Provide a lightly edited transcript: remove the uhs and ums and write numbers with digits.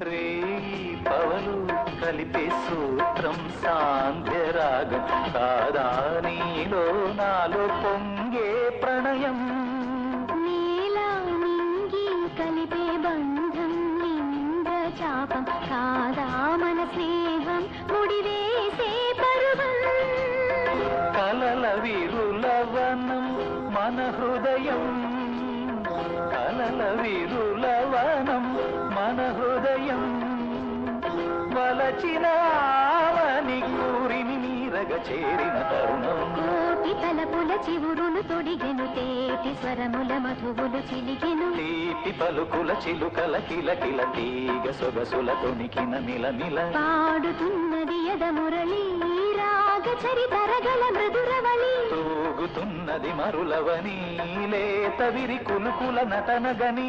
రేయి పవలు కలిపే సూత్రం సాంధ్యరాగం కాదా నీలో నాలో పొంగే ప్రణయం నీలా నింగి కలిపే బంధం ఇంద్రచాపం కాదా మన స్నేహం ముడివేసే పరువం కలల విరులవనం మన హృదయం కలల విరులవనం మన హృదయం వలచిన ఆవని కూరిని నీరగ చేరిన తరుణం కోటి తలపుల చివురులు తొడిగెను తేటి స్వరముల మధువులు చిలిగెను తీపి పలుకుల చిలుకల కిలకిల తీగ సొగసుల తొణికిన మిలమిల పాడుతున్నది ఎదమురళి రాగ చరితరగల మృదురవళి తూగుతున్నది మరులవని లేత విరి కులుకుల నటనగని